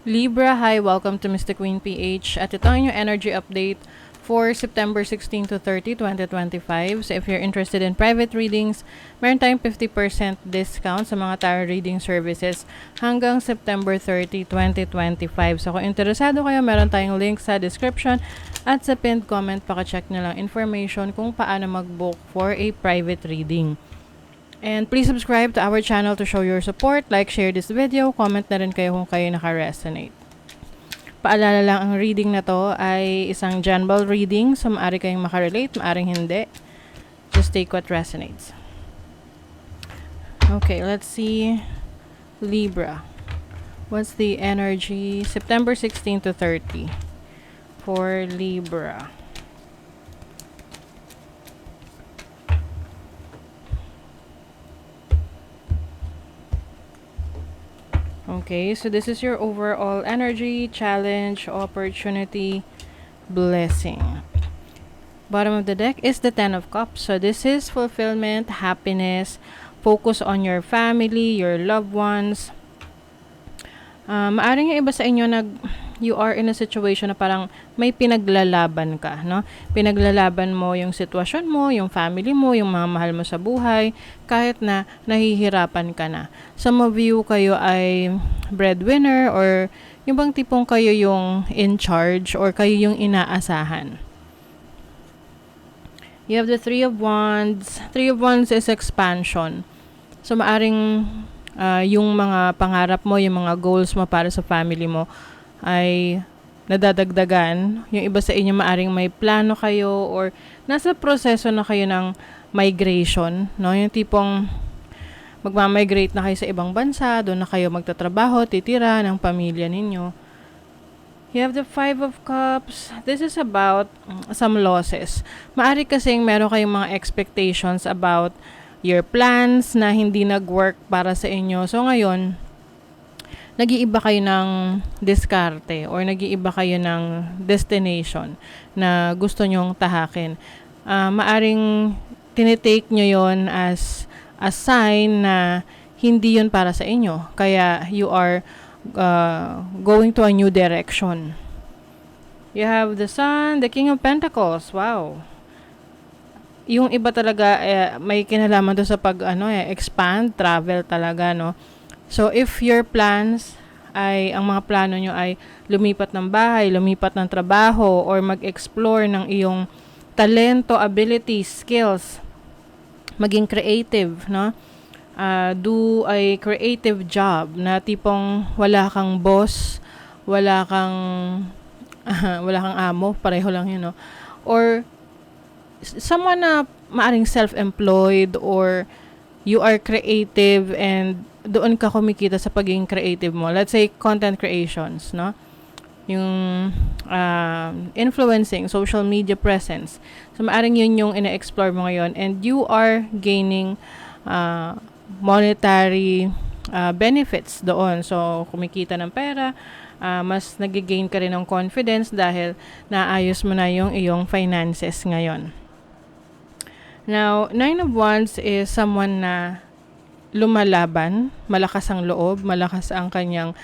Libra, hi! Welcome to Mystic Queen PH. At ito ang inyong energy update for September 16 to 30, 2025. So if you're interested in private readings, meron tayong 50% discount sa mga tarot reading services hanggang September 30, 2025. So kung interesado kayo, meron tayong link sa description at sa pinned comment. Paka-check nyo lang information kung paano mag-book for a private reading. And please subscribe to our channel to show your support. Like, share this video. Comment na rin kayo kung kayo naka-resonate. Paalala lang, ang reading na to ay isang general reading. So, maaari kayong makarelate, maaring hindi. Just take what resonates. Okay, let's see. Libra. What's the energy? September 16 to 30 for Libra. Okay, so this is your overall energy, challenge, opportunity, blessing. Bottom of the deck is the Ten of Cups. So this is fulfillment, happiness, focus on your family, your loved ones. Maaring yung iba sa inyo you are in a situation na parang may pinaglalaban ka, no? Pinaglalaban mo yung sitwasyon mo, yung family mo, yung mga mahal mo sa buhay, kahit na nahihirapan ka na. Some of you kayo ay breadwinner or yung bang tipong kayo yung in charge or kayo yung inaasahan. You have the Three of Wands. Three of Wands is expansion. So maaring yung mga pangarap mo, yung mga goals mo para sa family mo ay nadadagdagan. Yung iba sa inyo maaring may plano kayo or nasa proseso na kayo ng migration, no? Yung tipong magmamigrate na kayo sa ibang bansa, doon na kayo magtatrabaho, titira ng pamilya ninyo. You have the Five of Cups. This is about some losses. Maari kasing meron kayong mga expectations about your plans na hindi nag-work para sa inyo. So ngayon, nag-iiba kayo ng diskarte or nag-iiba kayo ng destination na gusto nyong tahakin. Maaring tinitake nyo yon as a sign na hindi yun para sa inyo. Kaya you are going to a new direction. You have the Sun, the King of Pentacles. Wow. Yung iba talaga may kinalaman doon sa expand, travel talaga, no? So, if your plans ang mga plano nyo ay lumipat ng bahay, lumipat ng trabaho, or mag-explore ng iyong talento, abilities, skills, maging creative, no? Do a creative job na tipong wala kang boss, wala kang amo, pareho lang yun, no? Or someone na maaring self-employed or you are creative and doon ka kumikita sa pagiging creative mo. Let's say, content creations, no? Yung influencing, social media presence. So, maaring yun yung ina-explore mo ngayon and you are gaining monetary benefits doon. So, kumikita ng pera, mas nagigain ka rin ng confidence dahil naayos mo na yung iyong finances ngayon. Now, Nine of Wands is someone na lumalaban, malakas ang loob, malakas ang kanyang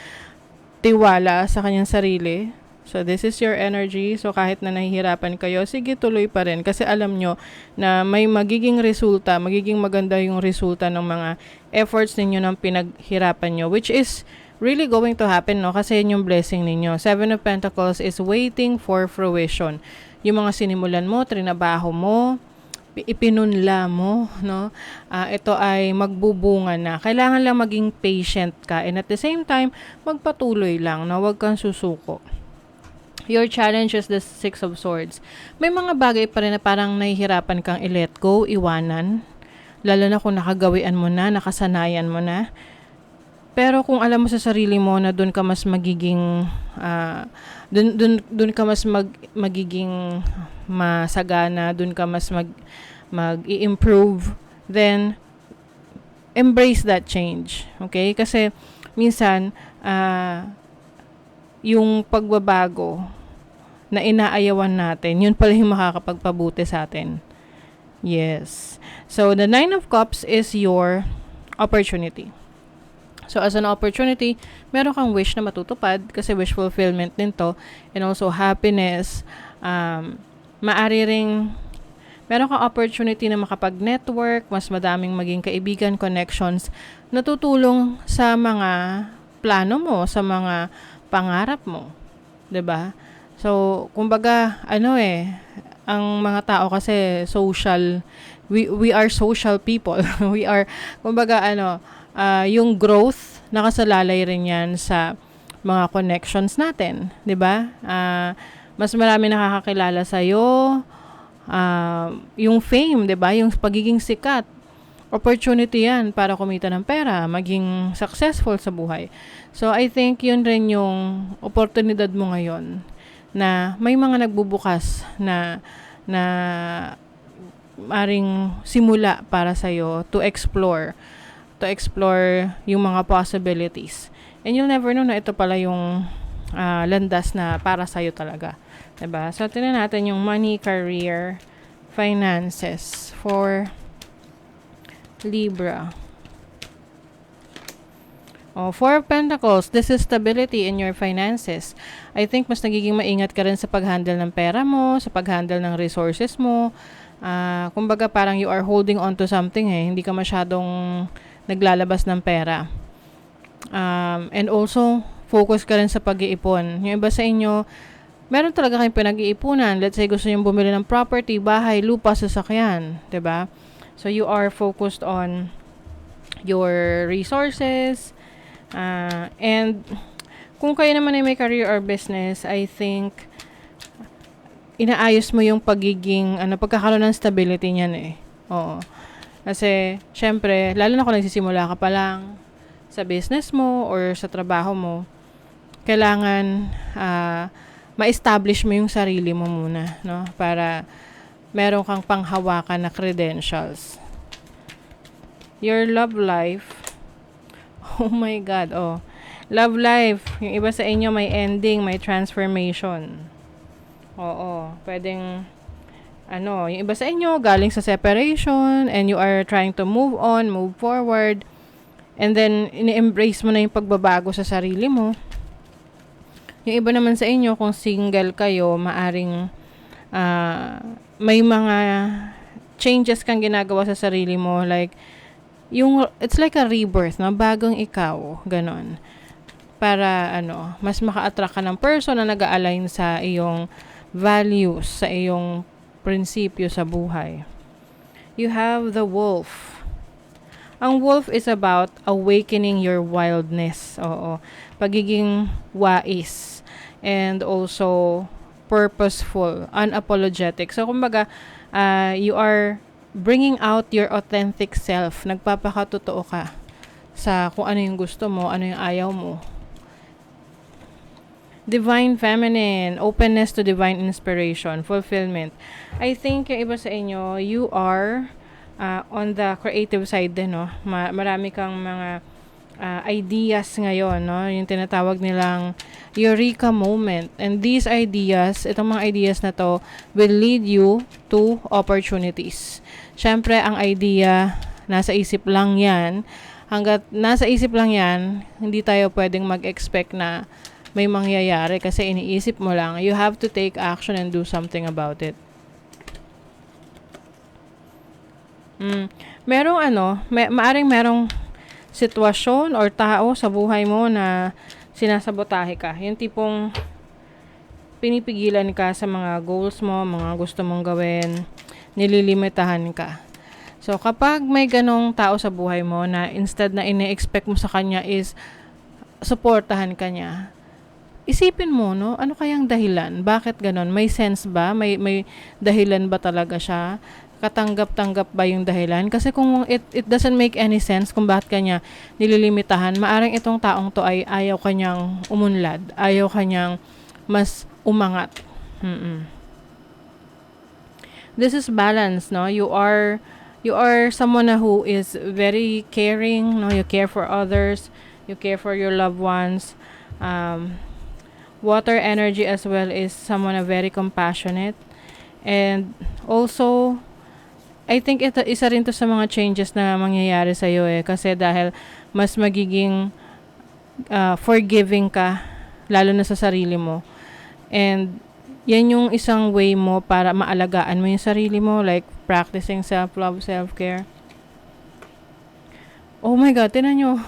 tiwala sa kanyang sarili. So, this is your energy. So, kahit na nahihirapan kayo, sige, tuloy pa rin. Kasi alam nyo na may magiging resulta, magiging maganda yung resulta ng mga efforts ninyo ng pinaghirapan nyo, which is really going to happen, no? Kasi yun yung blessing ninyo. Seven of Pentacles is waiting for fruition. Yung mga sinimulan mo, trinabaho mo, ipinunla mo, no? Ito ay magbubunga na. Kailangan lang maging patient ka and at the same time, magpatuloy lang, no? Huwag kang susuko. Your challenge is the Six of Swords. May mga bagay pa rin na parang nahihirapan kang i-let go, iwanan. Lalo na kung nakagawian mo na, nakasanayan mo na. Pero kung alam mo sa sarili mo na doon ka mas magiging doon ka mas magiging masagana, doon ka mas mag-i-improve, then embrace that change. Okay? Kasi minsan yung pagbabago na inaayawan natin, yun pala yung makakapagpabuti sa atin. Yes. So the Nine of Cups is your opportunity. So, as an opportunity, meron kang wish na matutupad kasi wish fulfillment din to. And also, happiness. Maari ring meron kang opportunity na makapag-network, mas madaming maging kaibigan, connections, natutulong sa mga plano mo, sa mga pangarap mo. 'Di ba? So, kumbaga, ang mga tao kasi we are social people. We are, kumbaga, yung growth, nakasalalay rin yan sa mga connections natin. 'Di ba? Mas marami nakakakilala sa'yo, yung fame, 'di ba? Yung pagiging sikat, opportunity 'yan para kumita ng pera, maging successful sa buhay. So I think yun rin yung oportunidad mo ngayon na may mga nagbubukas na maring simula para sa to explore yung mga possibilities. And you'll never know na ito pala yung landas na para sa'yo talaga. Diba? So, tingnan natin yung money, career, finances for Libra. Four of Pentacles, this is stability in your finances. I think mas nagiging maingat ka rin sa pag-handle ng pera mo, sa pag-handle ng resources mo. Kumbaga parang you are holding on to something hindi ka masyadong naglalabas ng pera. And also, focus ka rin sa pag-iipon. Yung iba sa inyo, meron talaga kayong pinag-iipunan. Let's say gusto nyo bumili ng property, bahay, lupa, sasakyan. 'Di ba? So, you are focused on your resources. And kung kayo naman ay may career or business, I think inaayos mo yung pagkakaroon ng stability niyan Oo. Kasi, syempre, lalo na kung nagsisimula ka pa lang sa business mo or sa trabaho mo, kailangan ma-establish mo yung sarili mo muna, no? Para meron kang panghawakan na credentials. Your love life, oh my God, love life, yung iba sa inyo may ending, may transformation. Pwedeng, yung iba sa inyo galing sa separation and you are trying to move on, move forward, and then ini-embrace mo na yung pagbabago sa sarili mo. Yung iba naman sa inyo, kung single kayo, maaring may mga changes kang ginagawa sa sarili mo, like it's like a rebirth, no? Bagong ikaw, ganon. Para mas maka-attract ka ng person na nag-a-align sa iyong values, sa iyong prinsipyo sa buhay. You have the wolf. Ang wolf is about awakening your wildness. Pagiging wais. And also purposeful, unapologetic. So, kumbaga, you are bringing out your authentic self. Nagpapakatotoo ka sa kung ano yung gusto mo, ano yung ayaw mo. Divine Feminine, openness to divine inspiration, fulfillment. I think yung iba sa inyo, you are on the creative side din, no? Marami kang mga ideas ngayon, no? Yung tinatawag nilang eureka moment. And these ideas, itong mga ideas na to, will lead you to opportunities. Syempre, ang idea, nasa isip lang yan. Hanggat nasa isip lang yan, hindi tayo pwedeng mag-expect na may mangyayari kasi iniisip mo lang. You have to take action and do something about it. Maaring merong sitwasyon or tao sa buhay mo na sinasabotahe ka. Yung tipong pinipigilan ka sa mga goals mo, mga gusto mong gawin, nililimitahan ka. So, kapag may ganong tao sa buhay mo na instead na ine-expect mo sa kanya is suportahan ka niya, isipin mo, no? Ano kayang dahilan? Bakit ganon? May sense ba? May dahilan ba talaga siya? Katanggap-tanggap ba yung dahilan? Kasi kung it doesn't make any sense kung bakit kanya nililimitahan, maaring itong taong to ay ayaw kanyang umunlad, ayaw kanyang mas umangat. This is balance, no? You are someone who is very caring, no? You care for others, you care for your loved ones. Water energy as well is someone very compassionate. And also, I think ito isa rin to sa mga changes na mangyayari sa iyo kasi dahil mas magiging forgiving ka, lalo na sa sarili mo. And yan yung isang way mo para maalagaan mo yung sarili mo, like practicing self-love, self-care. Oh my God, tinan nyo.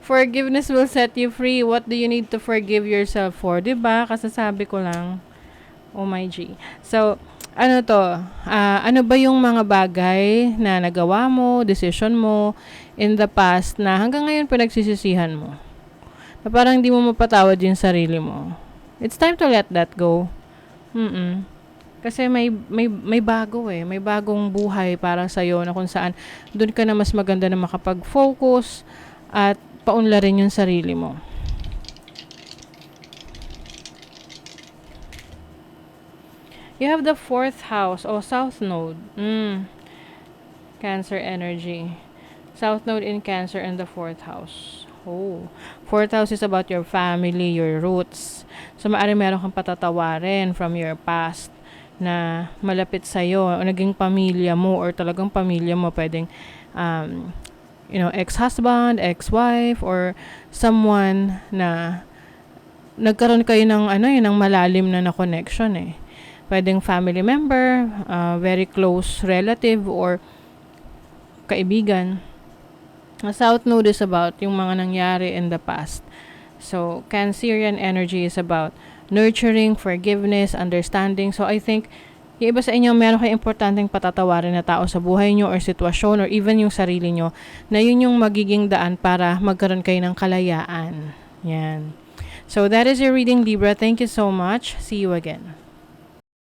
Forgiveness will set you free. What do you need to forgive yourself for? Diba? Kasasabi ko lang. Oh my G. So, ano to? Ano ba yung mga bagay na nagawa mo, decision mo in the past na hanggang ngayon pinagsisisihan mo? Na parang hindi mo mapatawad yung sarili mo. It's time to let that go. Kasi may bago eh. May bagong buhay para sa'yo na kung saan doon ka na mas maganda na makapag-focus at paunlarin yung sarili mo. You have the 4th house o South Node. Cancer energy. South Node in Cancer and the 4th house. Oh. 4th house is about your family, your roots. So, maaari meron kang patatawarin from your past na malapit sa'yo o naging pamilya mo or talagang pamilya mo. Pwedeng ex-husband, ex-wife, or someone na nagkaroon kayo ng ng malalim na connection eh. Pwedeng family member, very close relative, or kaibigan. South Node is about yung mga nangyari in the past. So, Cancerian energy is about nurturing, forgiveness, understanding. So, I think yung iba sa inyo, meron kayong importanteng patatawarin na tao sa buhay nyo or sitwasyon or even yung sarili nyo na yun yung magiging daan para magkaroon kayo ng kalayaan. Yan. So, that is your reading, Libra. Thank you so much. See you again.